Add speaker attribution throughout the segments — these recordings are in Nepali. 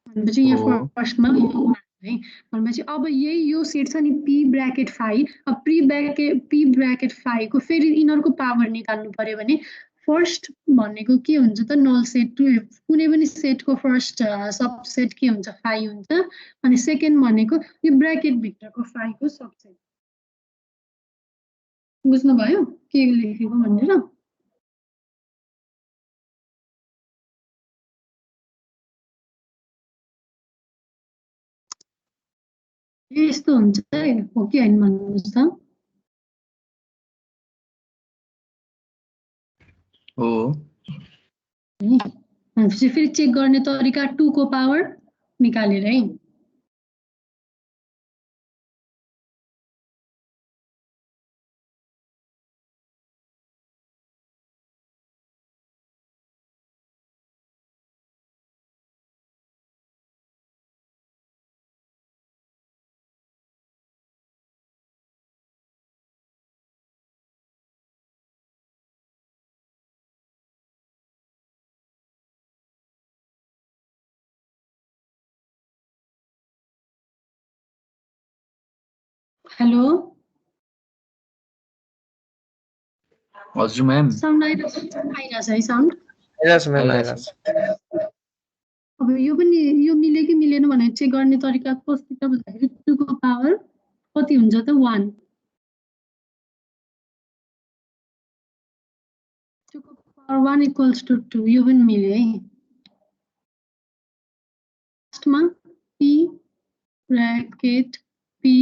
Speaker 1: भनेपछि यहाँ फर्स्टमा है भनेपछि अब यही यो सेट छ नि p ब्रैकेट फाइ अब p ब्रैकेट फाइ को फेरि इनरको पावर निकाल्नु पर्यो भने फर्स्ट भनेको के हुन्छ त नल सेट कुनै पनि सेटको फर्स्ट सबसेट के हुन्छ फाइ हुन्छ अनि सेकेन्ड भनेको यो ब्रैकेट भित्रको फाइको सबसेट बुझ्नुभयो के लेखेको भनेर यस्तो हुन्छ हो कि हैन भन्नुहोस् त
Speaker 2: हो
Speaker 1: भनेपछि फेरि चेक गर्ने तरिका 2 को पावर निकालेर है हेलो
Speaker 2: हजुर म्याम
Speaker 1: साउन्ड आइरहेछ है साउन्ड
Speaker 3: आइरहेछ म्याम आइरहेछ
Speaker 1: अब यो पनि यो मिल्यो कि मिलेन भनेर चेक गर्ने तरिका कस्तो छ भन्दाखेरि 2 को पावर कति हुन्छ त 1 2 को पावर 1 इक्वल्स टु 2 यो पनि मिल्यो है फर्स्टमा p bracket p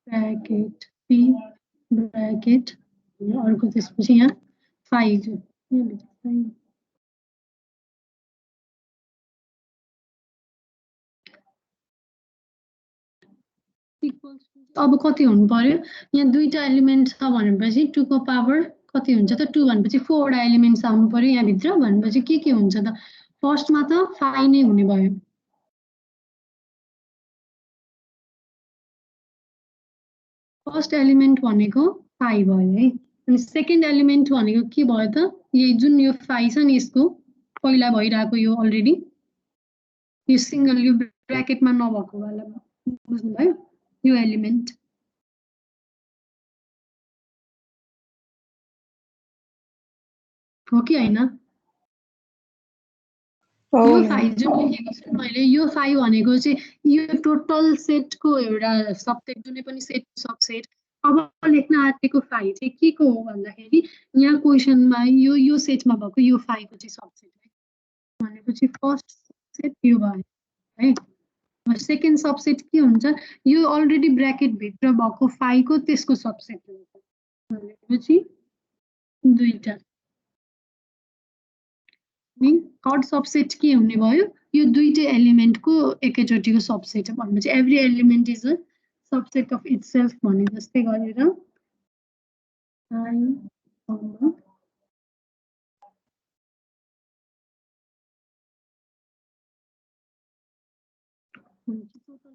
Speaker 1: bracket p bracket अर्को त्यसपछि यहाँ 5 अब कति हुनु पर्यो यहाँ दुईटा एलिमेन्ट छ भनेपछि 2 को पावर कति हुन्छ त 2 भनेपछि 4 वटा एलिमेन्ट्स आउनु पर्यो यहाँ भित्र भनेपछि के हुन्छ त फर्स्टमा त 5 नै हुने भयो फर्स्ट एलिमेन्ट भनेको 5 भयो है अनि सेकेन्ड एलिमेन्ट भनेको के भयो त यही जुन यो 5 छ नि यसको पहिला भइरहेको यो अलरेडी यो सिंगल यो ब्र्याकेटमा नभएको वाला बुझ्नुभयो यो एलिमेन्ट हो कि हैन यो 5 जुन लेखेको छु मैले यो 5 भनेको चाहिँ यो टोटल सेटको एउटा सबसेट जुनै पनि सेट सबसेट अब लेख्न आँटेको 5 चाहिँ के को हो भन्दाखेरि यहाँ क्वेशनमा यो सेटमा भएको यो 5 को चाहिँ सबसेट है भनेपछि फर्स्ट सेट यो भयो है सेकेन्ड सबसेट के हुन्छ यो अलरेडी ब्र्याकेट भित्र भएको 5 को त्यसको सबसेट हुन्छ भनेपछि दुईटा थर्ड सबसेट के हुने भयो यो दुईटै एलिमेन्टको एकैचोटिको सबसेट भनेपछि every element is a subset of itself भने जस्तै गरेर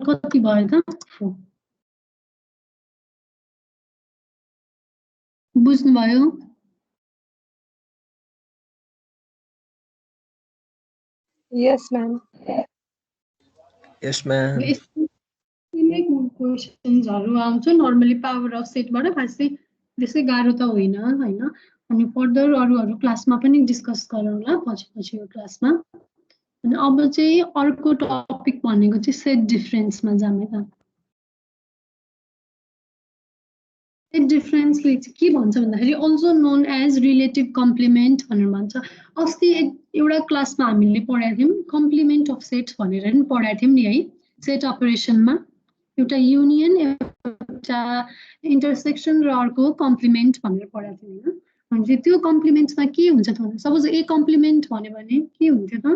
Speaker 1: कति भयो त बुझ्नुभयो
Speaker 4: Yes, ma'am.
Speaker 3: Yes, ma'am.
Speaker 1: क्वेशन्सहरु आउँछ नर्मली पावर अफ सेटबाट खासै त्यसै गाह्रो त होइन हैन अनि फर्दर अरू क्लासमा पनि डिस्कस गरौँला पछिको क्लासमा अनि अब चाहिँ अर्को टपिक भनेको चाहिँ सेट डिफरेन्समा जामे त सेट डिफरेन्सले चाहिँ के भन्छ भन्दाखेरि अल्सो नोन एज रिलेटिभ कम्प्लिमेन्ट भनेर भन्छ अस्ति एउटा क्लासमा हामीले पढाएको थियौं कम्प्लिमेन्ट अफ सेट्स भनेर पनि पढाएको थियौं नि है सेट अपरेसनमा एउटा युनियन एउटा इन्टरसेक्सन र अर्को कम्प्लिमेन्ट भनेर पढाएको थियौं हैन भनेपछि त्यो कम्प्लिमेन्ट्समा के हुन्छ त भन्दा सपोज ए कम्प्लिमेन्ट भन्यो भने के हुन्थ्यो त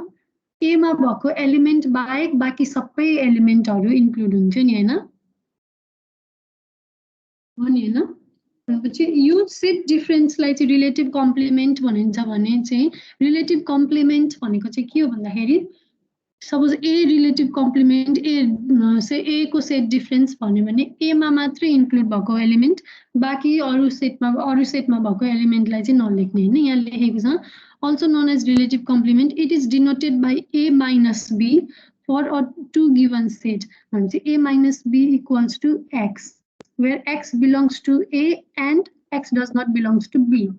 Speaker 1: ए मा भएको एलिमेन्ट बाहेक बाकी सबै एलिमेन्टहरु इन्क्लुड हुन्थ्यो नि हैन हो नि हैन भनेपछि यो सेट डिफरेन्सलाई चाहिँ रिलेटिभ कम्प्लिमेन्ट भनिन्छ भने चाहिँ रिलेटिभ कम्प्लिमेन्ट भनेको चाहिँ के हो भन्दाखेरि सपोज ए रिलेटिभ कम्प्लिमेन्ट ए को सेट डिफरेन्स भन्यो भने ए मा मात्रै इन्क्लुड भएको एलिमेन्ट बाकी अरु सेटमा भएको एलिमेन्टलाई चाहिँ नलेख्ने हैन यहाँ लेखेको छ also known as relative complement it is denoted by a minus b for a two given set a minus b equals to x, where x belongs to a and x does not belongs to b.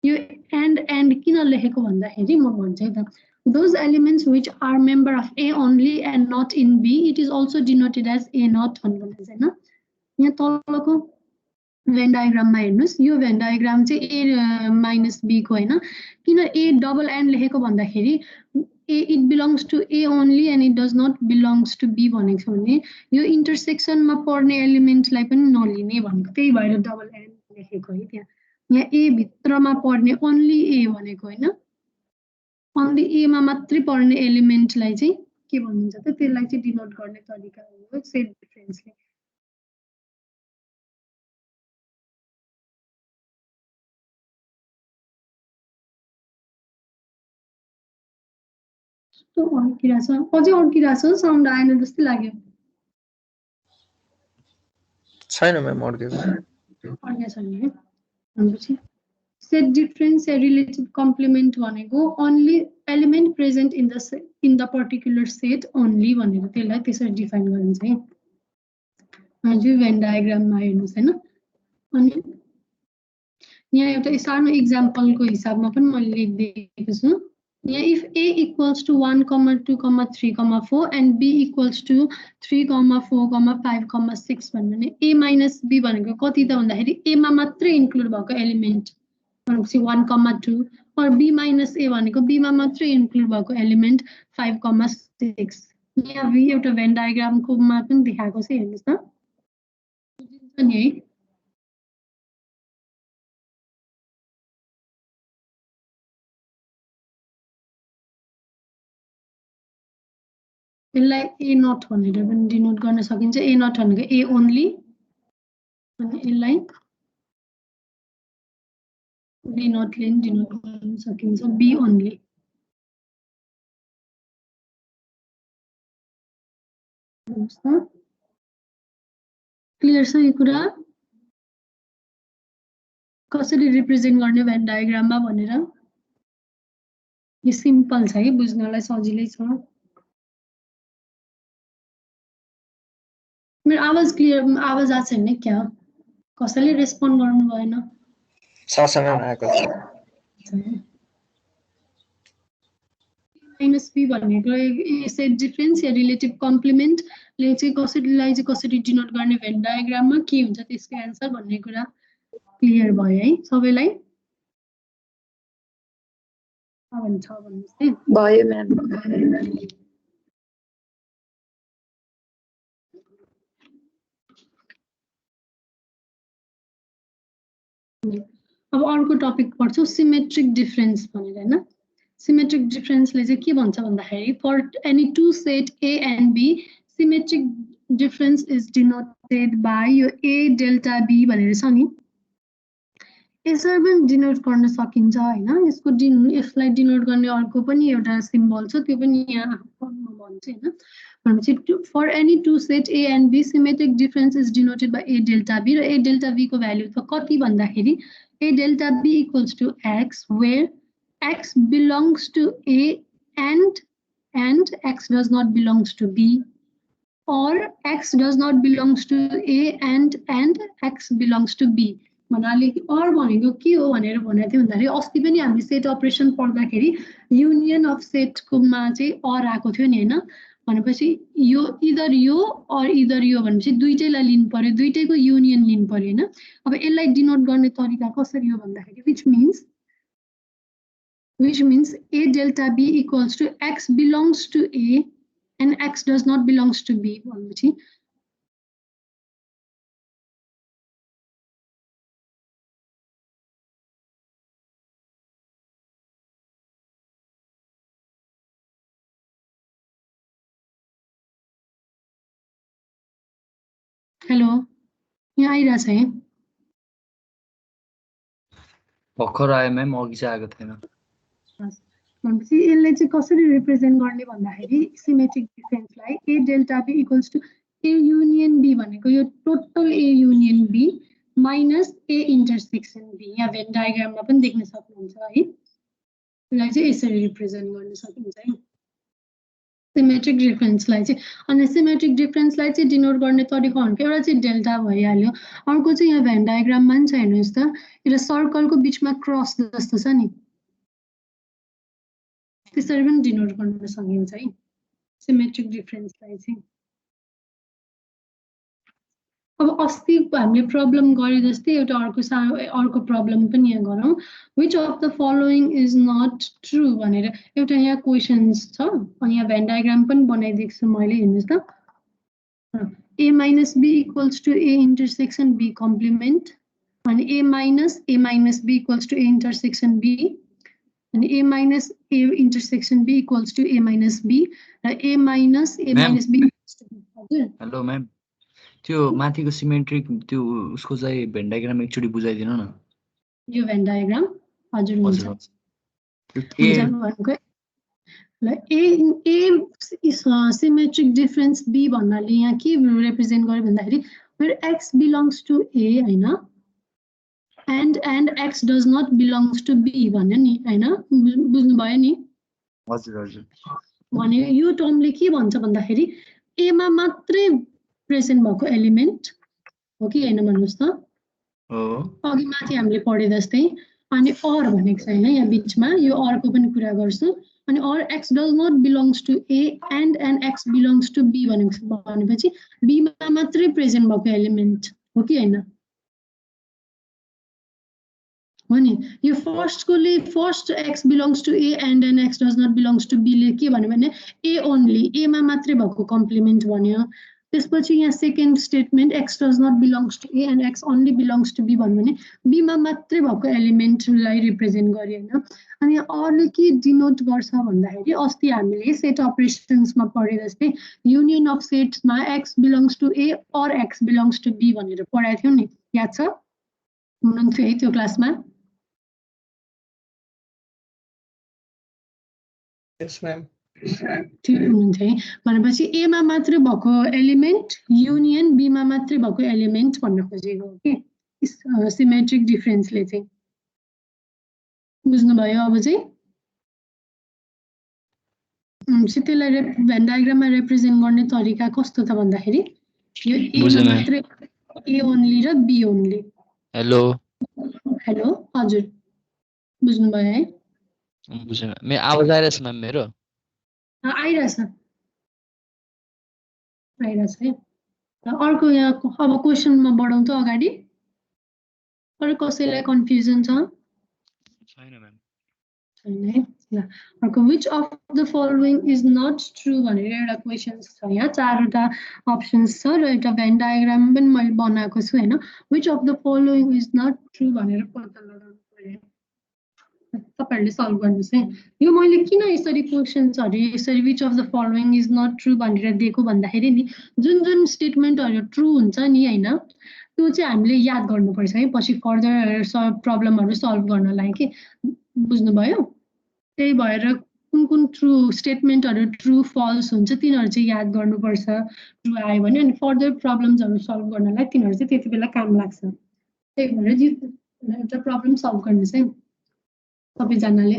Speaker 1: You and किन लेखेको भन्दाखेरि म भन्छु है त, those elements which are member of a only and not in b, it is also denoted as a not भन्नुहुन्छ हैन। यहाँ तलको भेन डायग्राममा हेर्नुस्, यो भेन डायग्राम चाहिँ a minus b को हैन, किन a डबल एन्ड लेखेको भन्दाखेरि a it belongs to a only and it does not belongs to b भनेको छ भने यो इन्टरसेक्सनमा पर्ने एलिमेन्टलाई पनि नलिने भनेको, त्यही भएर डबल एन्ड लेखेको है। त्यहाँ यहाँ a भित्रमा पर्ने ओन्ली a भनेको हैन, ओन्ली a मा मात्रै पर्ने एलिमेन्टलाई चाहिँ के भनिन्छ त, त्यसलाई चाहिँ डिनोट गर्ने तरिका हो सेट डिफरेन्सले। अड्किरहेछ, अझै अड्किरहेछ, साउन्ड आएन जस्तै लाग्यो।
Speaker 3: छैन म्याम अड्केको।
Speaker 1: अड्केको छैन है। भनेपछि सेट डिफरेन्स या रिलेटिभ कम्प्लिमेन्ट भनेको only element present in the particular set only भनेर त्यसलाई त्यसरी डिफाइन गरिन्छ है। हजुर भेन डायग्राममा हेर्नुहोस् हैन। अनि यहाँ एउटा सानो इक्जाम्पलको हिसाबमा पनि मैले लेखिदिएको छु। Yeah, if a equals to 1, 2, 3, 4 and b equals to 3, 4, 5, 6 भन्ने a minus b भनेको कति त भन्दाखेरि a मा मात्रै इन्क्लुड भएको एलिमेन्ट भनेपछि 1, 2 और b minus a भनेको b मा मात्रै इन्क्लुड भएको एलिमेन्ट 5, 6। यहाँ एउटा भेन डायग्रामको मा पनि देखाएको छ, हेर्नुस् त नि है। यसलाई ए नट भनेर पनि डिनोट गर्न सकिन्छ। ए नट भनेको ए ओन्ली, अनि यसलाई बी नटले डिनोट गर्न सकिन्छ बी ओन्ली। क्लियर छ यो कुरा कसरी रिप्रेजेन्ट गर्ने भेन डायग्राममा भनेर? यो सिम्पल छ है, बुझ्नलाई सजिलै छ। मेरो आवाज क्लियर, आवाज आएको छैन क्या? कसैले रेस्पोन्ड गर्नु भएन?
Speaker 3: सासँग आएको छ।
Speaker 1: माइनस बी भनेको सेट डिफरेन्स या रिलेटिभ कम्प्लिमेन्टले चाहिँ कसरी डिनोट गर्ने भेन डायग्राममा के हुन्छ त्यसको एन्सर भन्ने कुरा क्लियर भयो है सबैलाई? छ भन्नुहोस् है।
Speaker 4: भयो म्याम।
Speaker 1: अब अर्को टपिक पढ्छौँ सिमेट्रिक डिफरेन्स भनेर हैन। सिमेट्रिक डिफरेन्सले चाहिँ के भन्छ भन्दाखेरि for any two set A and B symmetric difference is denoted by यो ए डेल्टा बी भनेर छ नि, यसरी पनि डिनोट गर्न सकिन्छ हैन। यसलाई डिनोट गर्ने अर्को पनि एउटा सिम्बल छ, त्यो पनि यहाँ भन्छु हैन। भनेपछि for any two set A and B symmetric difference is denoted by A delta B, र ए डेल्टा बी को भ्यालु त कति भन्दाखेरि A delta B equals to x where x belongs to A and x does not belongs to B, or x does not belongs to A and x belongs to B। भन्नाले और भनेको के हो भनेर भनेको थियो भन्दाखेरि अस्ति पनि हामी सेट अपरेसन पढ्दाखेरि युनियन अफ सेटको मा चाहिँ और आएको थियो नि हैन। भनेपछि यो इदर यो और इदर यो भनेपछि दुईटैलाई लिनु पर्यो, दुईटैको युनियन लिनु पर्यो हैन। अब यसलाई डिनोट गर्ने तरिका कसरी हो भन्दाखेरि which means A delta B equals to x belongs to A and x does not belongs to B भनेपछि हेलो यहाँ आइरहेछ है?
Speaker 2: भर्खर आयो म्याम, अघि चाहिँ आएको थिएन।
Speaker 1: भनेपछि यसले चाहिँ कसरी रिप्रेजेन्ट गर्ने भन्दाखेरि सिमेट्रिक डिफरेन्सलाई A delta B equals to A union B भनेको यो total A union B minus A intersection B, यहाँ भेन डायग्राममा पनि देख्न सक्नुहुन्छ है। यसलाई चाहिँ यसरी रिप्रेजेन्ट गर्न सकिन्छ है। सिमेट्रिक डिफरेन्सलाई चाहिँ अनि सिमेट्रिक डिफरेन्सलाई चाहिँ डिनोट गर्ने तरिका भनेको एउटा चाहिँ डेल्टा भइहाल्यो अर्को चाहिँ यहाँ भेन डायग्राममा नि छ हेर्नुहोस् त एउटा सर्कलको बिचमा क्रस जस्तो छ नि त्यसरी पनि डिनोट गर्न सकिन्छ है सिमेट्रिक डिफरेन्सलाई चाहिँ अब अस्ति हामीले प्रब्लम गरे जस्तै एउटा अर्को प्रब्लम पनि यहाँ गरौँ which of the following is not true भनेर एउटा यहाँ क्वेसन्स छ अनि यहाँ भेन डायग्राम पनि बनाइदिएको छु मैले हेर्नुहोस् त a minus b equals to a intersection b complement and a minus b equals to a intersection b and a minus a intersection b equals to a minus b a minus b equals to b
Speaker 2: hello ma'am त्यो माथिको सिमेट्रिक त्यो उसको चाहिँ भेन डायग्राम एकचोटि बुझाइदिनु न
Speaker 1: यो भेन डायग्राम हजुर हुन्छ
Speaker 2: हजुर
Speaker 1: भनेको A symmetric difference B भन्नाले यहाँ के represent गर्यो भन्दाखेरि where x belongs to A हैन and x does not belongs to B भन्यो नि हैन बुझ्नु भयो नि
Speaker 2: हजुर हजुर
Speaker 1: भने यो टर्मले के भन्छ भन्दाखेरि A मा मात्रै प्रेजेन्ट भएको एलिमेन्ट हो कि हैन भन्नुस् त
Speaker 2: हो
Speaker 1: अघि माथि हामीले पढे जस्तै अनि or भनेको छ हैन यहाँ बीचमा यो or को पनि कुरा गर्छु अनि or x does not belongs to A and x belongs to B भनेपछि B मा मात्रै प्रेजेन्ट भएको एलिमेन्ट हो कि हैन हो नि यो first x belongs to A and x does not belongs to B ले के भन्यो भने A only A मा मात्रै भएको कम्प्लिमेन्ट भन्यो त्यसपछि यहाँ second statement x does not belongs to A and x only belongs to B भन्यो भने B मा मात्रै भएको एलिमेन्टलाई रिप्रेजेन्ट गर्यो हैन अनि अरले के डिनोट गर्छ भन्दाखेरि अस्ति हामीले सेट अपरेसन्समा पढे जस्तै युनियन अफ सेट्समा x belongs to A or x belongs to B भनेर पढाएको थियौ नि याद छ हुनुहुन्थ्यो है त्यो क्लासमा
Speaker 3: यस म्याम
Speaker 1: ठिक हुनुहुन्थ्यो है भनेपछि ए मा मात्रै भएको एलिमेन्ट युनियन बी मा मात्रै भएको एलिमेन्ट भन्न खोजेको हो कि सिमेट्रिक डिफरेन्सले चाहिँ बुझ्नुभयो अब चाहिँ त्यसलाई भेन डायग्राममा रिप्रेजेन्ट गर्ने तरिका कस्तो त भन्दाखेरि यो ए मा मात्रै ए ओन्ली र बी ओन्ली
Speaker 5: हेलो
Speaker 1: हजुर बुझ्नुभयो है
Speaker 5: बुझेँ मेरो आवाज आइरहेछ म्याम मेरो
Speaker 1: आइरहेछ है अर्को यहाँ अब क्वेसनमा बढाउँ त अगाडि अरू कसैलाई कन्फ्युजन छ
Speaker 5: छैन म्याम
Speaker 1: छैन है ल अर्को which of the following is not true भनेर एउटा क्वेसन्स छ यहाँ चारवटा अप्सन्स छ र एउटा भेन डायग्राम पनि मैले बनाएको छु होइन which of the following is not true भनेर पत्ता लगाउनु पर्यो तपाईहरुले सल्भ गर्नुस् है यो मैले किन यसरी क्वेशन्सहरु यसरी which of the following is not true भनेर दिएको भन्दाखेरि नि जुन स्टेटमेन्टहरु ट्रु हुन्छ नि हैन त्यो चाहिँ हामीले याद गर्नुपर्छ है पछि फर्दर प्रब्लमहरु सल्भ गर्नलाई के बुझ्नुभयो त्यही भएर कुन ट्रु स्टेटमेन्टहरु ट्रु फल्स हुन्छ तिनीहरु चाहिँ याद गर्नुपर्छ ट्रु आयो भने अनि फर्दर प्रब्लम्सहरु सल्भ गर्नलाई तिनीहरु चाहिँ त्यति बेला काम लाग्छ त्यही भएर एउटा प्रब्लम सल्भ गर्नुस् है सबैजनाले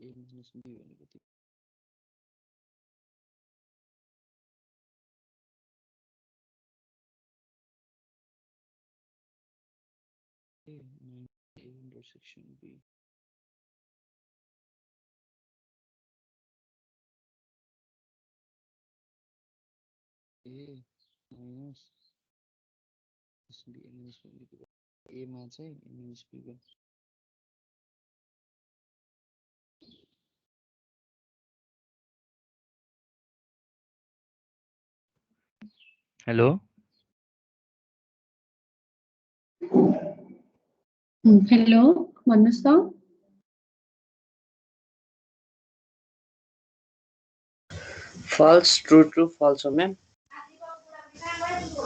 Speaker 5: A minus B भनेको त्यो A minus A intersection B. A minus B minus B A मा चाहिँ A minus B को हेलो
Speaker 1: हेलो भन्नुहोस् त
Speaker 4: false true true false हो म्याम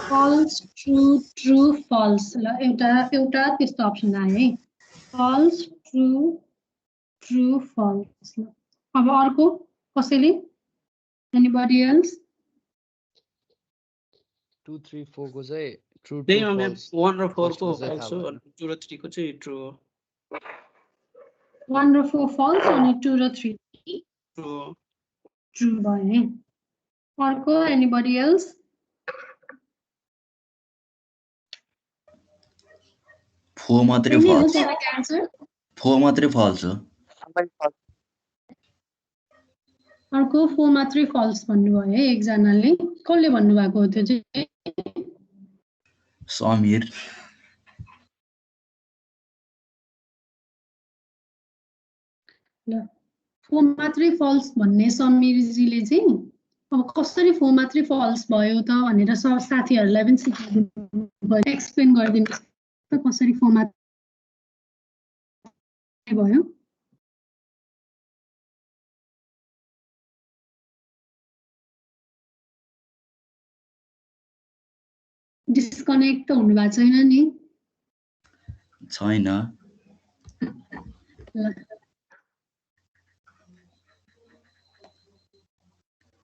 Speaker 1: फल्स ट्रु फल्स ल एउटा एउटा त्यस्तो अप्सन आयो है फल्स ट्रु फल्स ल अब अर्को कसैले एनीबडी एल्स
Speaker 5: 2 3 4 को चाहिँ ट्रु
Speaker 6: त्यही
Speaker 5: ट्रु
Speaker 6: हो म्याम
Speaker 5: फल्स
Speaker 6: 1 र 4 को
Speaker 5: फर्स्टको चाहिँ
Speaker 6: फल्स
Speaker 5: थाहा
Speaker 6: हो
Speaker 5: भएन।
Speaker 6: अनि 2 र 3 को चाहिँ ट्रु हो
Speaker 1: 1 र 4 फल्स अनि 2 र 3
Speaker 6: ट्रु हो
Speaker 1: ट्रु भयो है अर्को एनीबडी एल्स
Speaker 7: 4 मात्रै
Speaker 1: एनी हो
Speaker 7: फल्स
Speaker 1: करेक्ट आन्सर
Speaker 7: 4 मात्रै फल्स हो
Speaker 1: अर्को 4 मात्रै फल्स भन्नुभयो है एकजनाले कसले भन्नुभएको हो त्यो चाहिँ
Speaker 7: समीर
Speaker 1: ल 4 मात्रै फल्स भन्ने समीरजीले चाहिँ अब कसरी 4 मात्रै फल्स भयो त भनेर साथीहरूलाई पनि सिकाइदिनु एक्सप्लेन गरिदिनुहोस् त कसरी 4 मात्रै भयो डिस्कनेक्ट त हुनुभएको छैन नि
Speaker 7: छैन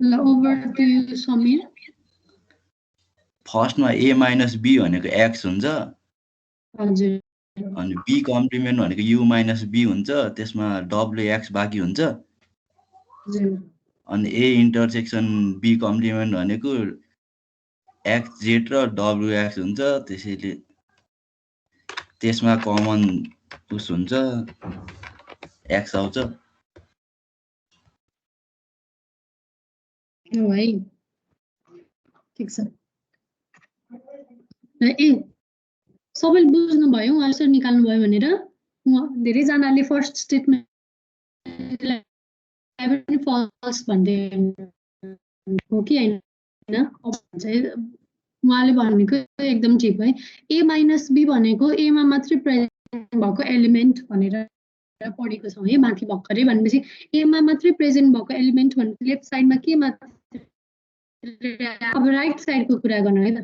Speaker 1: ल ओभर टु यु समीर
Speaker 7: फर्स्टमा A माइनस B भनेको x हुन्छ
Speaker 1: हजुर
Speaker 7: अनि B कम्प्लिमेन्ट भनेको U माइनस B हुन्छ त्यसमा WX बाँकी हुन्छ
Speaker 1: हजुर
Speaker 7: अनि A इन्टरसेक्सन B कम्प्लिमेन्ट भनेको XZ र WX हुन्छ त्यसैले त्यसमा कमन उस हुन्छ X आउँछ
Speaker 1: हो है ठिक छ र ए सबैले बुझ्नुभयो आन्सर निकाल्नु भयो भनेर धेरैजनाले फर्स्ट स्टेटमेन्टलाई पनि फल्स भन्दै हो कि होइन अब चाहिँ उहाँले भनेको एकदम ठिक है ए माइनस बी भनेको एमा मात्रै प्रेजेन्ट भएको एलिमेन्ट भनेर पढेको छौँ है माथि भर्खरै भनेपछि एमा मात्रै प्रेजेन्ट भएको एलिमेन्ट भनेपछि लेफ्ट साइडमा के मात्र अब राइट साइडको कुरा गर्नु है त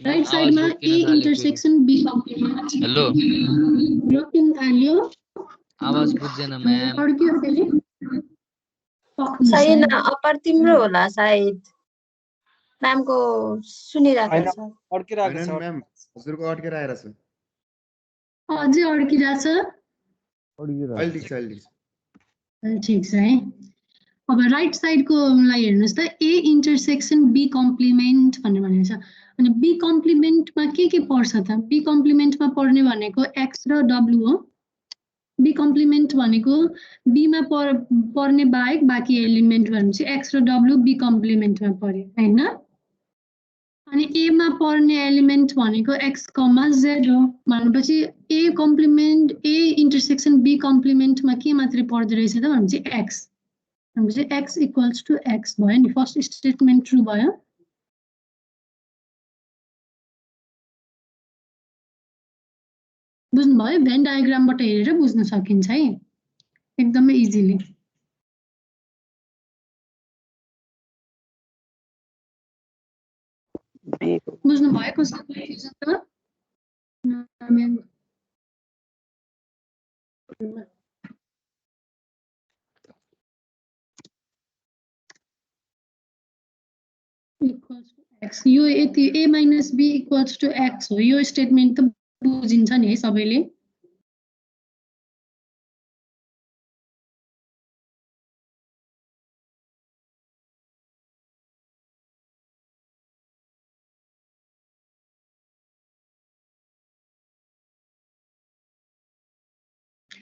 Speaker 1: राइट साइडमा A intersection B complement
Speaker 5: hello
Speaker 1: रोकिन थाल्यो
Speaker 5: आवाज बुझ्दैन म्याम
Speaker 1: अड्क्यो फेरि
Speaker 8: छैन अप्पर तिम्रो होला सायद म्यामको सुनिरहेको छ
Speaker 9: अड्किरहेको छ म्याम हजुरको अड्केर आएर छ
Speaker 1: अझै अड्किरहेछ
Speaker 9: अहिले
Speaker 1: ठिक छ है अब राइट साइडको लाई हेर्नुहोस् त ए इन्टरसेक्सन बी कम्प्लिमेन्ट भनेर भनेको छ अनि बी कम्प्लिमेन्टमा के पर्छ त बी कम्प्लिमेन्टमा पर्ने भनेको एक्स र डब्लु हो बी कम्प्लिमेन्ट भनेको बीमा पर्ने बाहेक बाँकी एलिमेन्ट भनेपछि एक्स र डब्लु बी कम्प्लिमेन्टमा पर्यो होइन अनि एमा पर्ने एलिमेन्ट भनेको एक्स कमा जेड हो भनेपछि ए कम्प्लिमेन्ट ए इन्टरसेक्सन बी कम्प्लिमेन्टमा के मात्रै पर्दो रहेछ त भनेपछि एक्स भनेपछि एक्स इक्वल्स टु एक्स भयो नि फर्स्ट स्टेटमेन्ट ट्रु भयो बुझ्नुभयो भेन डायग्रामबाट हेरेर बुझ्न सकिन्छ है एकदमै इजिली बुझ्नुभयो कस्तो कन्फ्युजन त एक्स यो यति A minus B equals to x हो यो स्टेटमेन्ट त बुझिन्छ नि है सबैले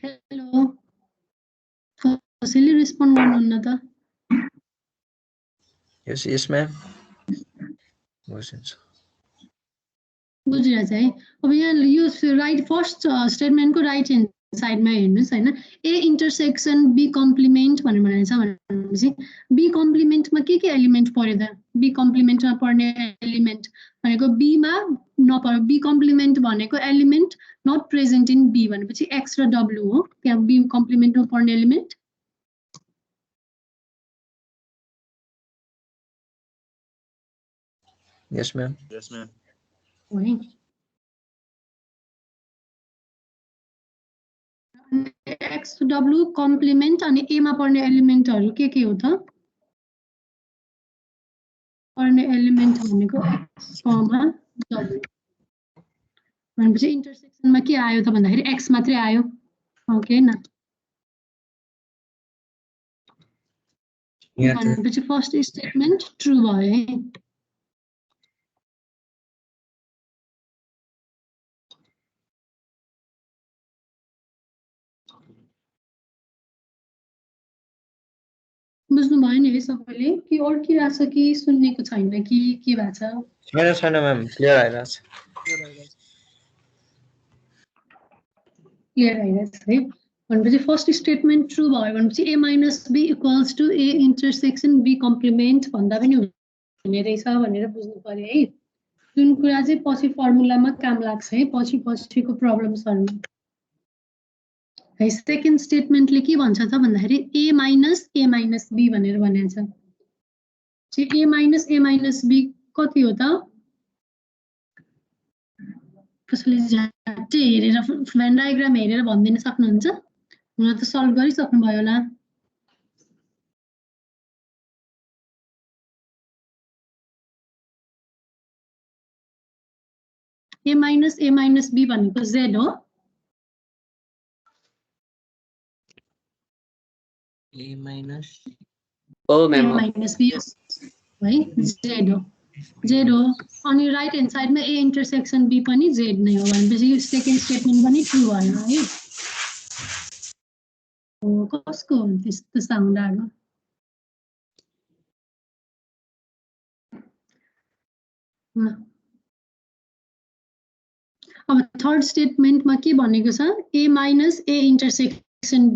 Speaker 1: हेलो कसैले रेस्पोन्ड गर्नुहुन्न त
Speaker 3: Yes, ma'am. Questions.
Speaker 1: बुझिरहेछ है अब यहाँ यो राइट फर्स्ट स्टेटमेन्टको राइट ह्यान्ड साइडमा हेर्नुहोस् होइन ए इन्टरसेक्सन बी कम्प्लिमेन्ट भनेर भनेको छ भनेपछि बी कम्प्लिमेन्टमा के एलिमेन्ट पर्यो त बी कम्प्लिमेन्टमा पर्ने एलिमेन्ट भनेको बीमा नपर्यो बी कम्प्लिमेन्ट भनेको element not present in B भनेपछि एक्स र डब्लु हो त्यहाँ बी कम्प्लिमेन्टमा पर्ने एलिमेन्ट
Speaker 3: Yes, ma'am.
Speaker 1: हो है एक्स डब्लु कम्प्लिमेन्ट अनि एमा पर्ने एलिमेन्टहरू के हो त पर्ने एलिमेन्ट भनेको एक्स कमा डब्लु भनेपछि इन्टरसेक्सनमा के आयो त भन्दाखेरि एक्स मात्रै आयो ओके न भनेपछि फर्स्ट स्टेटमेन्ट ट्रु भयो है बुझ्नु भयो नि है सबैले कि अड्किरहेको छ कि सुन्नेको छैन कि के भएको छ
Speaker 3: छैन म्याम क्लियर आइरहेछ
Speaker 1: क्लियर आइरहेछ है भनेपछि फर्स्ट स्टेटमेन्ट ट्रु भयो भनेपछि A minus B equals to A intersection B complement भन्दा पनि हुने रहेछ भनेर बुझ्नु पर्यो है जुन कुरा चाहिँ पछि फर्मुलामा काम लाग्छ है पछिको प्रब्लम्सहरूमा है सेकेन्ड स्टेटमेन्टले के भन्छ त भन्दाखेरि ए माइनस बी भनेर भनेको छ ए माइनस बी कति हो त कसैले झट्टै हेरेर भेन डायग्राम हेरेर भनिदिन सक्नुहुन्छ हुन त सल्भ गरिसक्नु भयो होला ए माइनस बी भनेको जेड हो
Speaker 2: A minus
Speaker 4: O
Speaker 1: A
Speaker 4: ma'am
Speaker 1: minus B है जेड हो अनि राइट ह्यान्ड साइडमा ए इन्टरसेक्सन बी पनि जेड नै हो भनेपछि सेकेन्ड स्टेटमेन्ट पनि ट्रु भयो है हो कसको हो त्यस्तो साउन्ड आएको अब थर्ड स्टेटमेन्टमा के भनेको छ ए माइनस ए इन्टरसेक्सन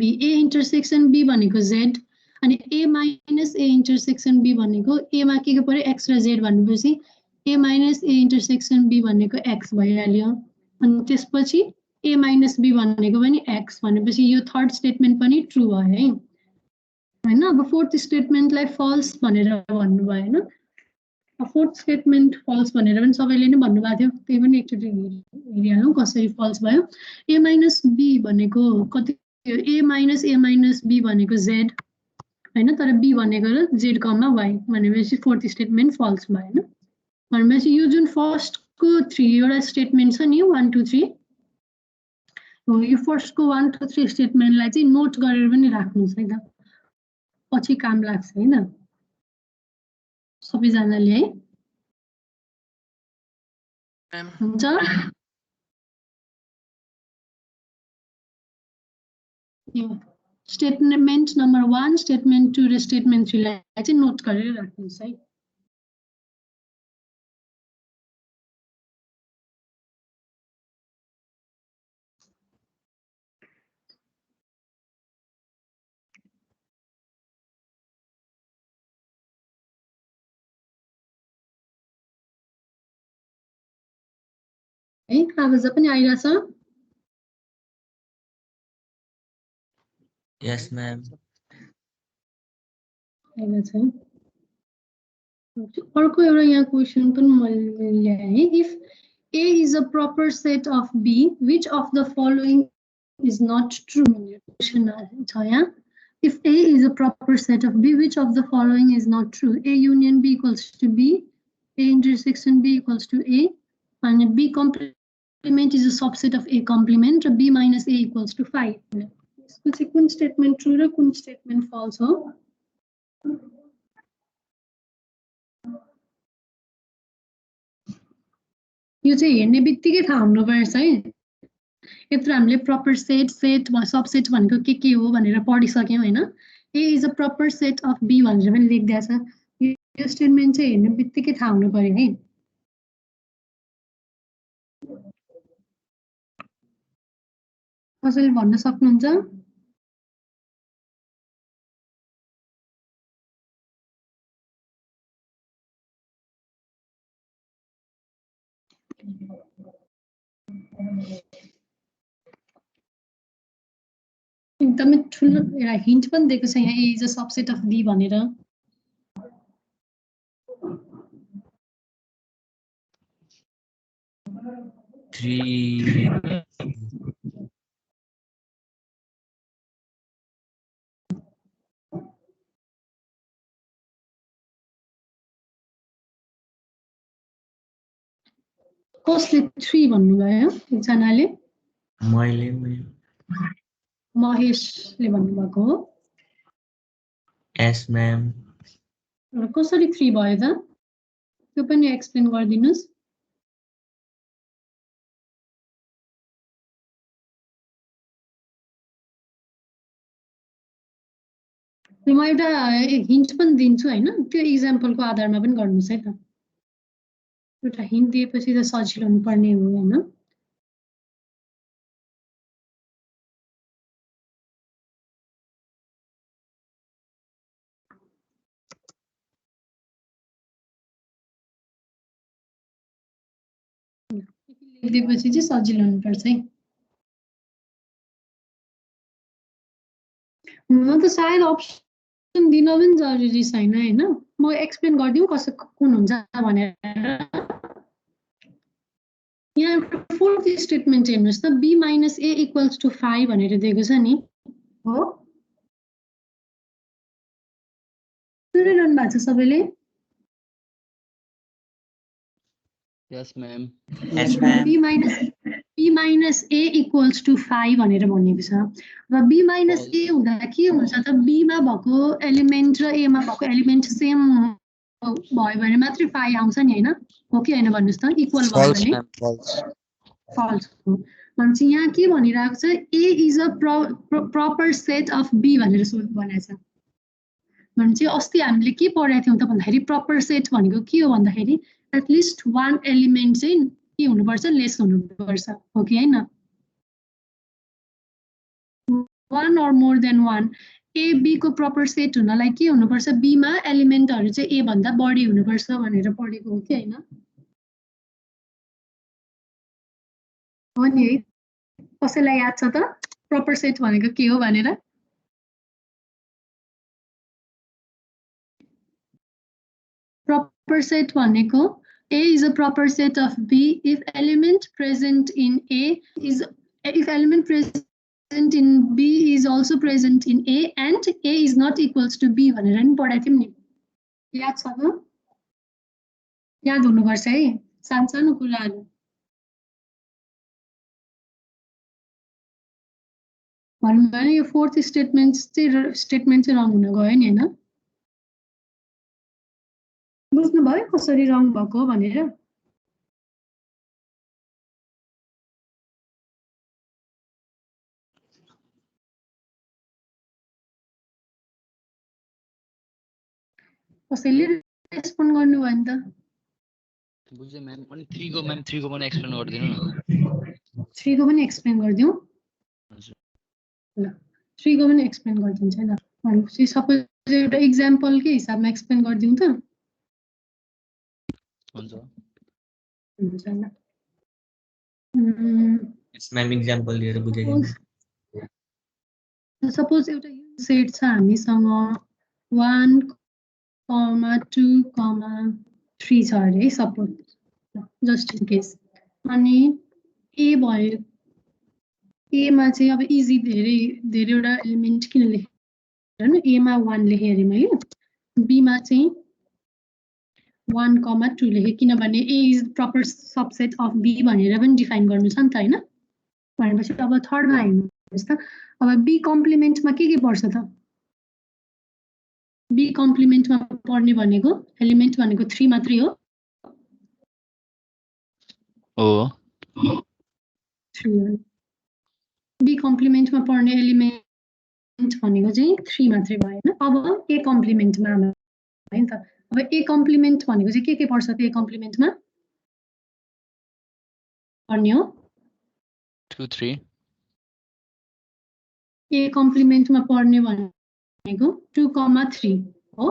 Speaker 1: बी भनेको जेड अनि ए माइनस ए इन्टरसेक्सन बी भनेको एमा के पर्यो एक्स र जेड भनेपछि A minus A intersection be भनेको एक्स भइहाल्यो अनि त्यसपछि ए माइनस बी भनेको पनि एक्स भनेपछि यो थर्ड स्टेटमेन्ट पनि ट्रु भयो है होइन अब फोर्थ स्टेटमेन्टलाई फल्स भनेर भन्नुभयो होइन फोर्थ स्टेटमेन्ट फल्स भनेर पनि सबैले नै भन्नुभएको थियो त्यही पनि एकचोटि हेरिहालौँ कसरी फल्स भयो ए माइनस बी भनेको कति ए माइनस बी भनेको जेड होइन तर बी भनेको र जेड कमा वाइ भनेपछि फोर्थ स्टेटमेन्ट फल्स भयो होइन भनेपछि यो जुन फर्स्टको 3वटा स्टेटमेन्ट छ नि 1 2 3 हो यो फर्स्टको 1 2 3 स्टेटमेन्टलाई चाहिँ नोट गरेर पनि राख्नुहोस् है त पछि काम लाग्छ हैन सबैजनाले है हुन्छ यो स्टेटमेन्ट नम्बर 1 स्टेटमेन्ट 2 र स्टेटमेन्ट 3 लाई चाहिँ नोट गरेर राख्नुहोस् है है आवाज पनि आइराछ
Speaker 2: यस म्याम
Speaker 1: आइराछ अर्को एउटा यहाँ क्वेशन पनि मैले ल्याएँ if A is a proper set of B which of the following is not true question छ यहाँ if A is a proper set of B which of the following is not true A union B equals to B A intersection B equals to A and B complement is a subset of A complement B minus A equals to 5 यसको चाहिँ कुन स्टेटमेन्ट ट्रू र कुन स्टेटमेन्ट फल्स हो यो चाहिँ हेर्ने बित्तिकै थाहा हुनुपर्छ है यत्र हामीले प्रपर सेट सबसेट भनेको के हो भनेर पढिसक्यौँ हैन A is a proper set of B भनेर पनि लेखिदिएको छ यो स्टेटमेन्ट चाहिँ हेर्ने बित्तिकै थाहा हुनु पर्यो है कसैले भन्न सक्नुहुन्छ एकदमै ठुलो एउटा हिन्ट पनि दिएको छ यहाँ A is a subset of B भनेर कसले 3 भन्नुभयो एकजनाले महेशले भन्नुभएको हो
Speaker 3: यस म्याम
Speaker 1: कसरी 3 भयो त त्यो पनि एक्सप्लेन गरिदिनुस् म एउटा हिन्ट पनि दिन्छु हैन त्यो एक्जाम्पलको आधारमा पनि गर्नुस् है त एउटा हिन्ट दिएपछि त सजिलो हुनुपर्ने हो हैन लेखिदिएपछि चाहिँ सजिलो हुनुपर्छ है म त सायद अप्सन दिन पनि जरुरी छैन हैन म एक्सप्लेन गरिदिउँ कसो कुन हुन्छ भनेर यहाँ फोर्थ स्टेटमेन्ट हेर्नुस् त b - a = 5 भनेर दिएको छ नि हो सुनिरहनु भएको छ सबैले
Speaker 5: यस म्याम
Speaker 1: b - a = 5 भनेर भनेको छ र b - a हुँदा के हुन्छ त b मा भएको एलिमेन्ट र a मा भएको एलिमेन्ट सेम भयो भने मात्रै 5 आउँछ नि हैन हो कि हैन भन्नुस् त इक्वल भयो भने फल्स हो भन्छ यहाँ के भनिरहेको छ a is a proper set of b भनेर भनेको छ भन्छ अस्ति हामीले के पढाएको थियौं त भन्दाखेरि प्रपर सेट भनेको के हो भन्दाखेरि एटलिस्ट वान एलिमेन्ट चाहिँ के हुनुपर्छ लेस हुनुपर्छ हो कि हैन one or more than one a b को प्रपर सेट हुनलाई के हुनुपर्छ b मा एलिमेन्टहरु चाहिँ a भन्दा बढी हुनुपर्छ भनेर पढेको हो कि हैन हो नि है कसैलाई याद छ त प्रपर सेट भनेको के हो भनेर proper set भनेको A is a proper set of B if element present in A is if element present in B is also present in A and A is not equals to B भनेर नि पढाएको थियौं नि याद छ त याद हुनुपर्छ है सानसानो कुराहरु भन्नु भने यो फोर्थ स्टेटमेन्ट चाहिँ रङ हुन गयो नि हैन बुझ्नु भयो कसरी रङ भएको भनेर कसैले रेस्पोन्ड गर्नु भयो नि त
Speaker 5: बुझे म्याम अनि 3 को पनि एक्सप्लेन गरिदिनु न
Speaker 1: 3 को पनि एक्सप्लेन गरिदिउँ ल 3 को पनि एक्सप्लेन गरिदिन्छ ल भनेपछि सपोज एउटा एक्जाम्पल के हिसाबमा एक्सप्लेन गरिदिउँ त
Speaker 5: हुन्छ
Speaker 1: हुन्छ ल
Speaker 3: म्याम एक्जाम्पल दिएर बुझाइदिनु
Speaker 1: सपोज एउटा सेट छ हामीसँग 1 2 3 छ अरे सपोज जस्ट इन केस अनि ए भयो ए मा चाहिँ अब इजी धेरैवटा एलिमेन्ट किन लेखेँ हैन ए मा 1 लेखेँ अरे मैले बी मा चाहिँ 1, 2 लेखेँ किनभने A is proper subset of B भनेर पनि डिफाइन गर्नु छ नि त हैन भनेपछि अब थर्डमा हेर्नुस् त अब बी कम्प्लिमेन्टमा के पर्छ त बी कम्प्लिमेन्टमा पर्ने भनेको एलिमेन्ट भनेको 3 मात्रै हो
Speaker 5: ओ
Speaker 1: 3 बी कम्प्लिमेन्टमा पर्ने एलिमेन्ट भनेको चाहिँ 3 मात्रै भयो हैन। अब ए कम्प्लिमेन्टमा है नि त। अब ए कम्प्लिमेन्ट भनेको चाहिँ के पर्छ त ए कम्प्लिमेन्टमा पर्ने हो
Speaker 5: 2 3
Speaker 1: ए कम्प्लिमेन्टमा पर्ने भनेको 2,3 हो।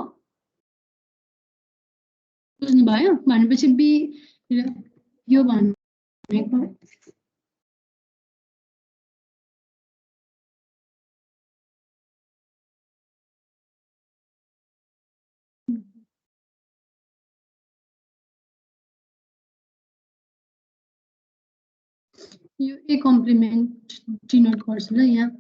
Speaker 1: बुझ्नुभयो? भनेपछि बी यो भनेको यो ए कम्प्लिमेन्ट डिनोट गर्छु ल यहाँ।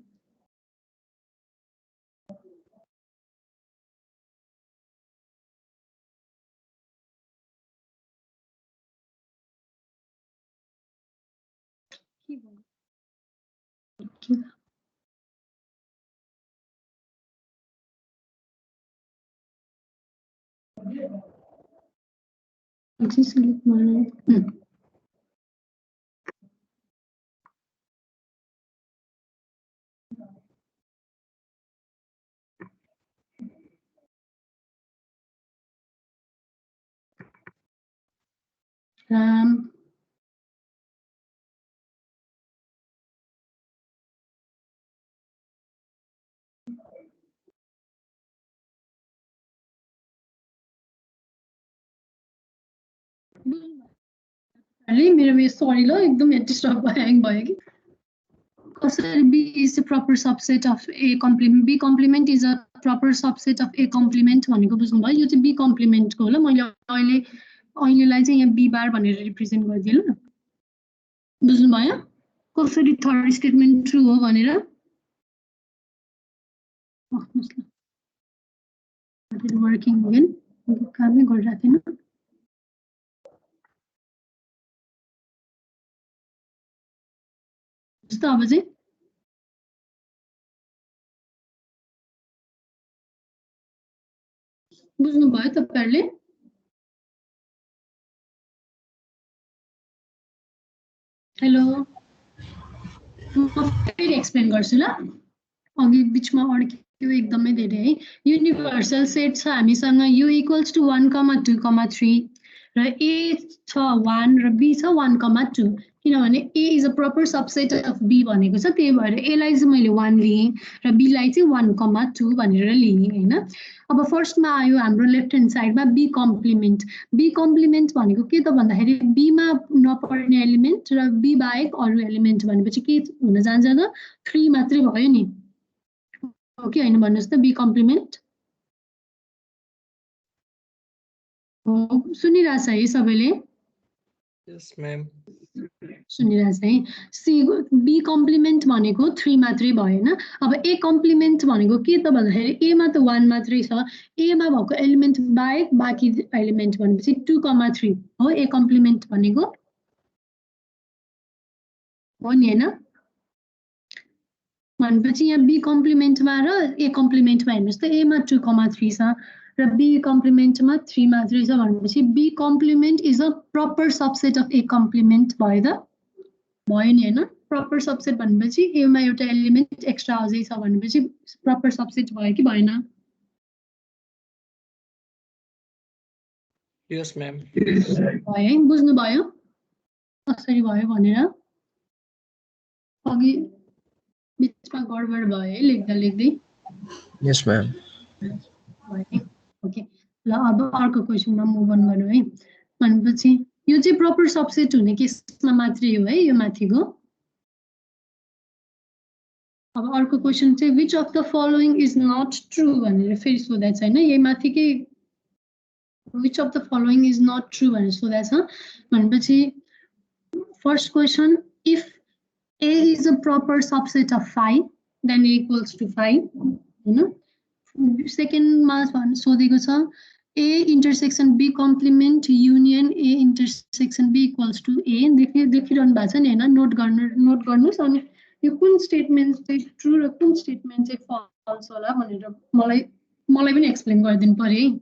Speaker 1: राम मेरो सरी ल एकदम डिस्टर्ब ह्याङ भयो कि कसरी B is the proper subset of A complement B complement is a proper subset of A complement भनेको बुझ्नुभयो? यो चाहिँ बी कम्प्लिमेन्टको हो ल। मैले अहिलेलाई चाहिँ यहाँ बी बार भनेर रिप्रेजेन्ट गरिदिएँ ल। बुझ्नुभयो कसरी थर्ड स्टेटमेन्ट ट्रु हो भनेर? वर्किङ अगेन कामै गरिरहेको थिएन। जस्तो अब चाहिँ बुझ्नुभयो तपाईहरुले? हेलो म फेरि एक्सप्लेन गर्छु ल। अघि बिचमा अड्कियो एकदमै धेरै है। युनिभर्सल सेट छ हामीसँग u इक्वल्स टु 1, 2, 3 र a छ 1 र b छ 1, 2 किनभने a is a proper subset of b भनेको छ। त्यही भएर a लाई चाहिँ मैले 1 लिएँ र b लाई चाहिँ 1, 2 भनेर लिएँ हैन। अब फर्स्टमा आयो हाम्रो लेफ्ट ह्यान्ड साइडमा b कम्प्लिमेन्ट। b कम्प्लिमेन्ट भनेको के त भन्दाखेरि b मा नपर्ने एलिमेन्ट र b बाहेक अरु एलिमेन्ट भनेपछि के हुन जान्छ त 3 मात्रै भयो नि। हो कि हैन भन्नुस् त बी कम्प्लिमेन्ट? हो सुनिरहेछ है सबैले?
Speaker 6: यस म्याम।
Speaker 1: सुनिरहेछ है। सी बी कम्प्लिमेन्ट भनेको 3 मात्रै भयो हैन। अब ए कम्प्लिमेन्ट भनेको के त भन्दाखेरि ए मा त 1 मात्रै छ। ए मा भएको एलिमेन्ट बाहेक बाँकी एलिमेन्ट भनेपछि 2, 3 हो ए कम्प्लिमेन्ट भनेको। हो नि हैन? भनेपछि यहाँ बी कम्प्लिमेन्टमा र ए कम्प्लिमेन्टमा हेर्नुस् त ए मा 2, 3 छ र बी कम्प्लिमेन्टमा 3 मात्रै छ भनेपछि B complement is a proper subset of A complement भयो त? भयो नि हैन? प्रपर सबसेट भनेपछि ए मा एउटा एलिमेन्ट एक्स्ट्रा अझै छ भनेपछि प्रपर सबसेट भयो कि भएन?
Speaker 6: यस म्याम।
Speaker 1: भयो है। बुझ्नुभयो कसरी भयो भनेर? अघि बिचमा गडबड भयो है लेख्दा लेख्दै?
Speaker 3: यस म्याम।
Speaker 1: ओके ल अब अर्को क्वेसनमा मुभ अन गरौँ है। भनेपछि यो चाहिँ प्रपर सबसेट हुने केसमा मात्रै हो है यो माथिको। अब अर्को क्वेसन चाहिँ which of the following is not true भनेर फेरि सोधेको छ हैन। यही माथिकै which of the following is not true भनेर सोधेको छ। भनेपछि first question if A is a proper subset of 5, then A equals to 5. Second mass one, so they go A intersection B complement union A intersection B equals to A. देखिरहनु भएको छ नि हैन? नोट गर्नुस् अनि यो कुन स्टेटमेन्ट चाहिँ ट्रु र कुन स्टेटमेन्ट चाहिँ फल्स होला भनेर मलाई पनि एक्सप्लेन गरिदिनु पर्यो है।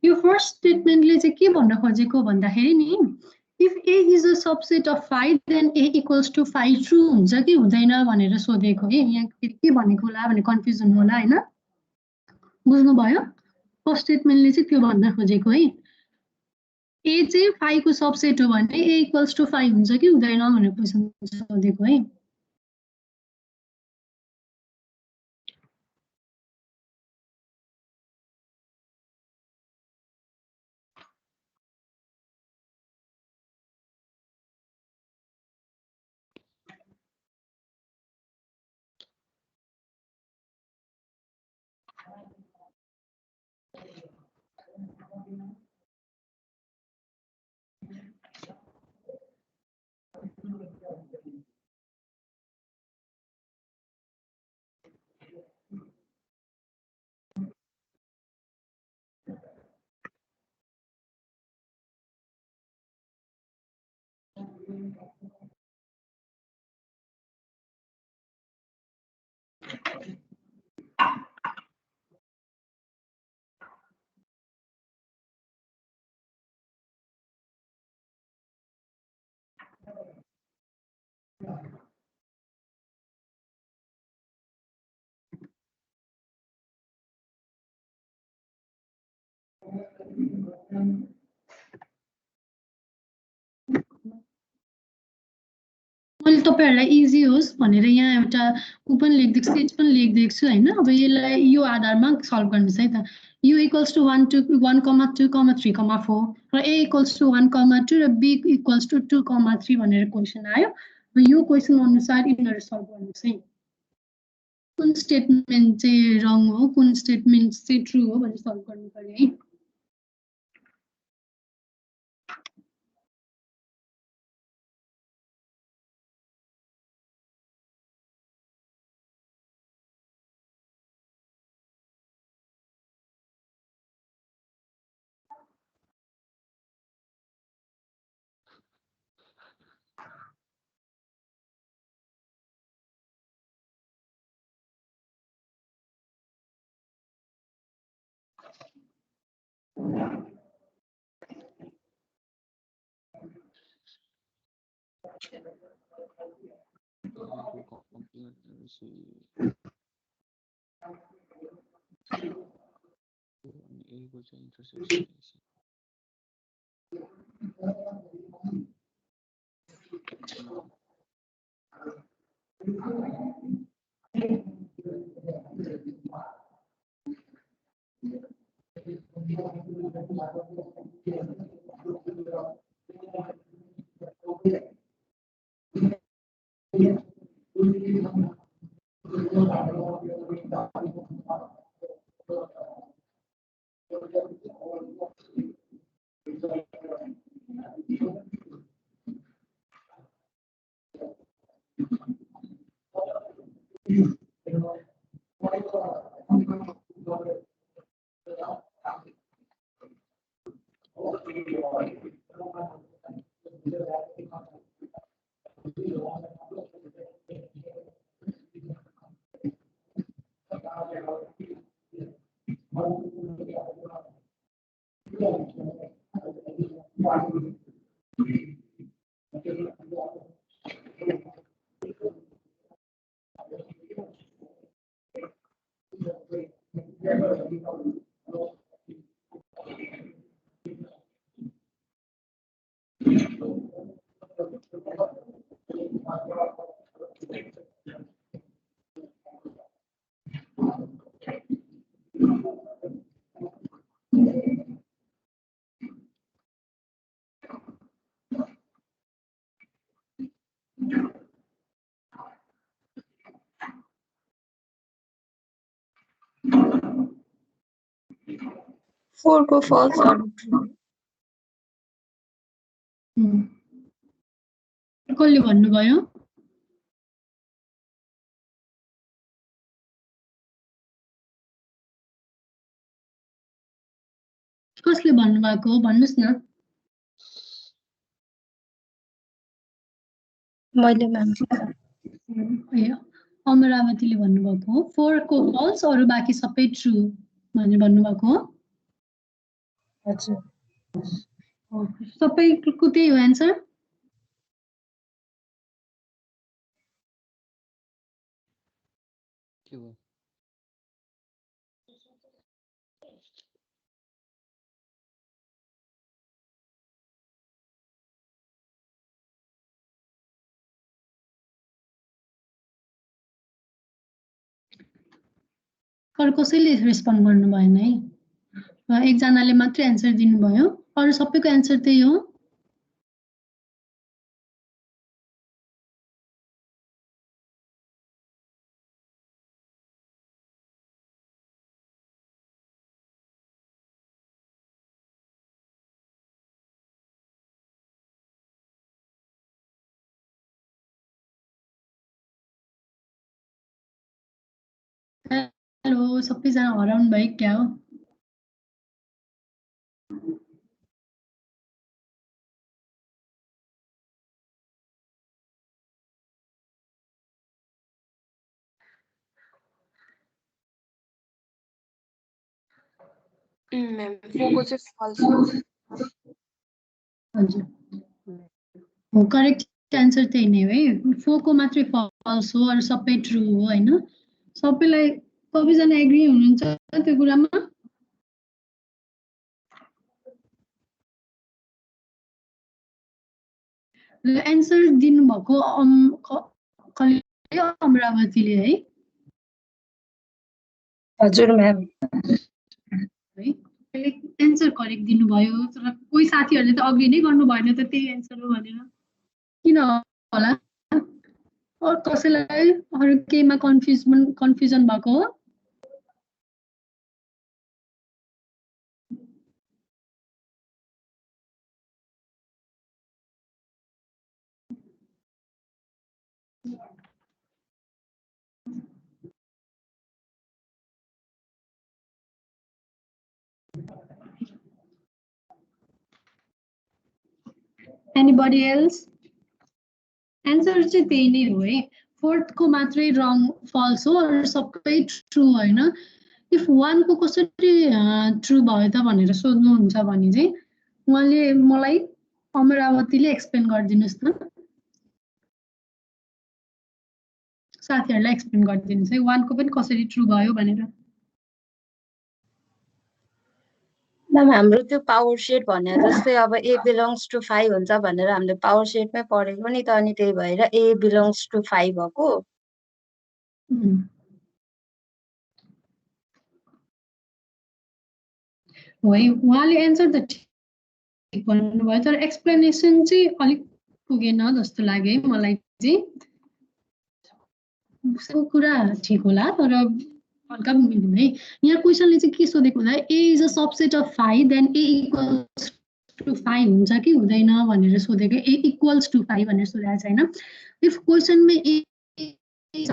Speaker 1: यो फर्स्ट स्टेटमेन्टले चाहिँ के भन्न खोजेको भन्दाखेरि नि if A is a subset of phi then A equals to phi true हुन्छ कि हुँदैन भनेर सोधेको है यहाँ के भनेको होला भने कन्फ्युजन होला हैन बुझ्नुभयो फर्स्ट स्टेटमेन्टले चाहिँ त्यो भन्न खोजेको है A चाहिँ phi को सबसेट हो भने A equals to phi हुन्छ कि हुँदैन भनेर क्वेशन सोधेको है मैले तपाईहरुलाई इजी होस् भनेर यहाँ एउटा उ पनि लेख्दिएको सेट पनि लेख्दिएको छु हैन अब यसलाई यो आधारमा सल्भ गर्नुस् है त u equals to 1 to 1 2 3 4 र a equals to 1 2 र b equals to 2 3 भनेर क्वेशन आयो अब यो क्वेशन अनुसार यिनीहरु सल्भ गर्नुस् है कुन स्टेटमेन्ट चाहिँ रङ हो कुन स्टेटमेन्ट चाहिँ ट्रू हो भनेर सल्भ गर्नु पर्यो है
Speaker 8: फोर को फल्स
Speaker 1: कसले भन्नुभयो कसले भन्नुभएको हो भन्नुस् न
Speaker 8: मैले म्याम
Speaker 1: ए अमरावतीले भन्नुभएको हो 4 को फल्स अरु बाँकी सबै ट्रू भनेर भन्नुभएको हो
Speaker 8: हजुर
Speaker 1: सबैको त्यही हो एन्सर?
Speaker 5: के हो
Speaker 1: अरू कसैले रेस्पोन्ड गर्नु भएन है? एकजनाले मात्रै एन्सर दिनुभयो, अरू सबैको एन्सर त्यही हो? हेलो, सबैजना हराउनु भयो क्या हो?
Speaker 10: मैम 4 को चाहिँ फल्स हो।
Speaker 1: हजुर हो, करेक्ट एन्सर त्यही नै हो है। 4 को मात्रै फल्स हो, अरू सबै ट्रु हो होइन? सबैलाई सबैजना एग्री हुनुहुन्छ त्यो कुरामा? एन्सर दिनुभएको अमरावतीले है?
Speaker 8: हजुर म्याम
Speaker 1: है एन्सर करेक्ट दिनुभयो, तर कोही साथीहरूले त अग्री नै गर्नु भएन त त्यही एन्सर हो भनेर। किन होला? अरू कसैलाई अरू केहीमा कन्फ्युजन भएको हो? Anybody else? एन्सर चाहिँ त्यही नै हो है। 4th को मात्रै रङ फल्स हो, अरू सबै ट्रु होइन? इफ 1 को कसरी ट्रु भयो त भनेर सोध्नुहुन्छ भने चाहिँ उहाँले मलाई अमरावतीले एक्सप्लेन गरिदिनुहोस् न, साथीहरूलाई एक्सप्लेन गरिदिनुहोस् है 1 को पनि कसरी ट्रु भयो भनेर।
Speaker 8: म्याम हाम्रो त्यो पावर सेट भने जस्तै अब ए बिलोङ्स टु 5 हुन्छ भनेर हामीले पावर सेटमै पढेको नि त, अनि त्यही भएर ए बिलोङ्स टु 5 भएको।
Speaker 1: हो है, उहाँले एन्सर त ठिक भन्नुभयो, तर एक्सप्लेनेसन चाहिँ अलिक पुगेन जस्तो लाग्यो है मलाई चाहिँ। उसको कुरा ठिक होला तर हल्का मिल्दैन है। यहाँ क्वेसनले चाहिँ के सोधेको होला, A is a subset of 5 then A equals to 5 हुन्छ कि हुँदैन भनेर सोधेको। ए इक्वल्स टु 5 भनेर सोधेको छैन। इफ क्वेसनमा ए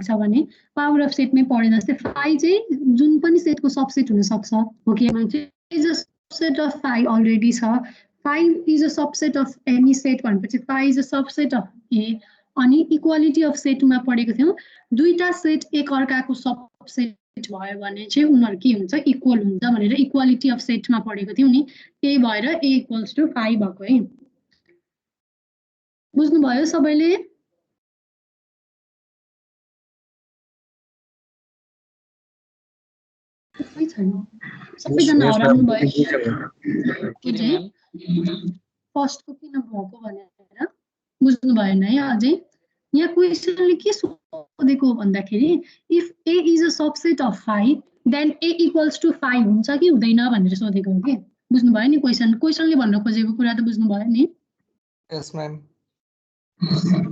Speaker 1: छ भने पावर अफ सेटमै पढे जस्तै 5 चाहिँ जुन पनि सेटको सबसेट हुन सक्छ हो कि is a subset of 5 already छ। 5 is a subset of any set भनेपछि 5 इज अ सबसेट अफ ए। अनि इक्वालिटी अफ सेटमा पढेको थियौँ, दुईटा सेट एक अर्काको सबसेट भयो भने चाहिँ उनीहरू के हुन्छ, इक्वल हुन्छ भनेर इक्वालिटी अफ सेटमा पढेको थियौँ नि। त्यही भएर ए इक्वल्स टु 5 भएको है। बुझ्नुभयो सबैले? सबैजना हराउनु भयो। फर्स्टको किन भएको भनेर बुझ्नु भएन है अझै? यहाँ क्वेसनले के सोधेको भन्दाखेरि if A is a subset of 5 then A equals to 5 हुन्छ कि हुँदैन भनेर सोधेको हो कि। बुझ्नुभयो नि क्वेसनले भन्न खोजेको कुरा त बुझ्नुभयो नि?
Speaker 6: यस म्याम।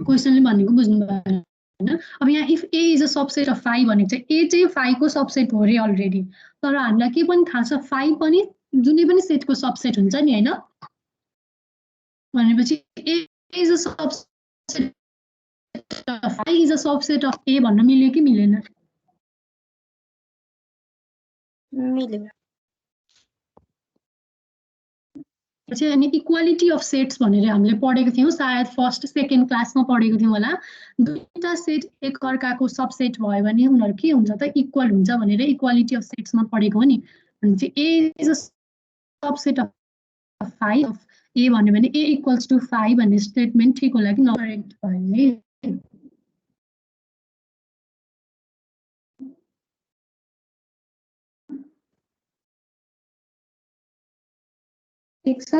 Speaker 1: क्वेसनले भनेको बुझ्नुभयो हैन? अब यहाँ if A is a subset of 5 भनेको चाहिँ ए चाहिँ 5 को सबसेट हो रे अलरेडी, तर हामीलाई के पनि थाहा छ 5 पनि जुनै पनि सेटको सबसेट हुन्छ नि हैन? भनेपछि A is a subset of 5 is a subset of A भन्न मिल्यो कि मिलेन?
Speaker 8: मिल्यो।
Speaker 1: चाहिँ अनि इक्वालिटी अफ सेट्स भनेर हामीले पढेको थियौँ, सायद फर्स्ट सेकेन्ड क्लासमा पढेको थियौँ होला। दुईटा सेट एक अर्काको सबसेट भयो भने उनीहरू के हुन्छ त, इक्वल हुन्छ भनेर इक्वालिटी अफ सेट्समा पढेको हो नि। भने चाहिँ A is a subset of 5 of A भन्यो भने ए इक्वल्स टु 5 भन्ने स्टेटमेन्ट ठिक होला कि नकरेक्ट भन्ने ठिक छ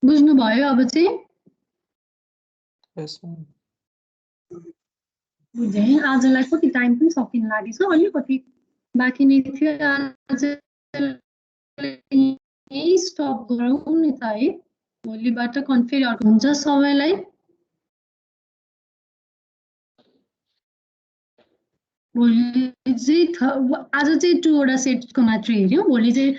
Speaker 1: बुझ्नुभयो अब चाहिँ
Speaker 6: Yes, ma'am.
Speaker 1: बुझेँ आजलाई कति टाइम पनि सकिन लागेछ अलिकति बाँकी नै थियो आज यही स्टप गरौँ नि त है भोलिबाट फेरि अर्को हुन्छ सबैलाई भोलि चाहिँ आज चाहिँ 2 वटा सेटको मात्रै हेऱ्यौँ भोलि चाहिँ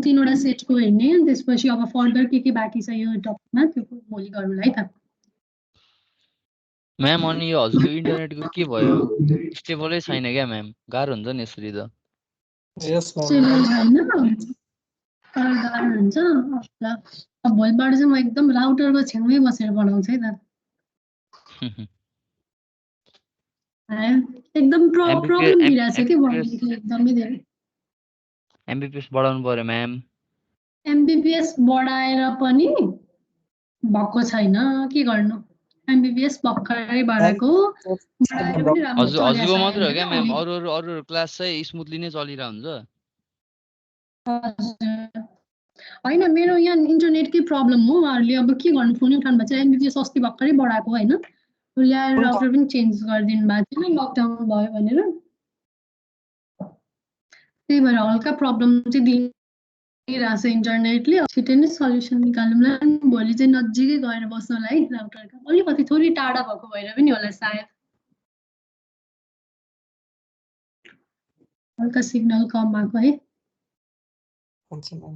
Speaker 1: 3 वटा सेटको हेर्ने अनि त्यसपछि अब फर्दर के बाँकी छ यो टपिकमा त्यो भोलि गरौँला है त
Speaker 5: म्याम अनि यो हजुरको इन्टरनेटको के भयो स्टेबलै छैन क्या म्याम गाह्रो हुन्छ नि यसरी त
Speaker 6: Yes, ma'am.
Speaker 1: गाह्रो हुन्छ ल अब भोलिबाट चाहिँ म एकदम राउटरको छेउमै बसेर पढाउँछु है त एकदम प्रब्लम दिइरहेको छ कि भन्दाखेरि एकदमै धेरै
Speaker 5: एमबिपिएस बढाउनु पर्यो म्याम
Speaker 1: एमबिबिएस बढाएर पनि भएको छैन के गर्नु एमबिबिएस भर्खरै बढाएको बढाएर पनि राम्रो
Speaker 5: हजुरको मात्रै हो क्या म्याम अरू क्लास चाहिँ स्मुथली नै चलिरहेको हुन्छ
Speaker 1: होइन मेरो यहाँ इन्टरनेटकै प्रब्लम हो उहाँहरूले अब के गर्नु फोन उठाउनु भएको छ एमबिबिएस अस्ति भर्खरै बढाएको होइन ल्याएर राउटर पनि चेन्ज गरिदिनु भएको थिएन लकडाउन भयो भनेर त्यही भएर हल्का प्रब्लम चाहिँ दिइरहेको छ इन्टरनेटले छिटै नै सल्युसन निकाल्नुला भोलि चाहिँ नजिकै गएर बस्नुलाई है राउटरका अलिकति थोरै टाढा भएको भएर पनि होला सायद हल्का सिग्नल कम भएको है
Speaker 6: हुन्छ ma'am.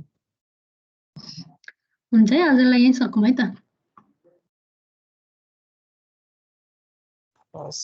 Speaker 1: हुन्छ है आजलाई यहीँ सकौँ है त
Speaker 6: Pass.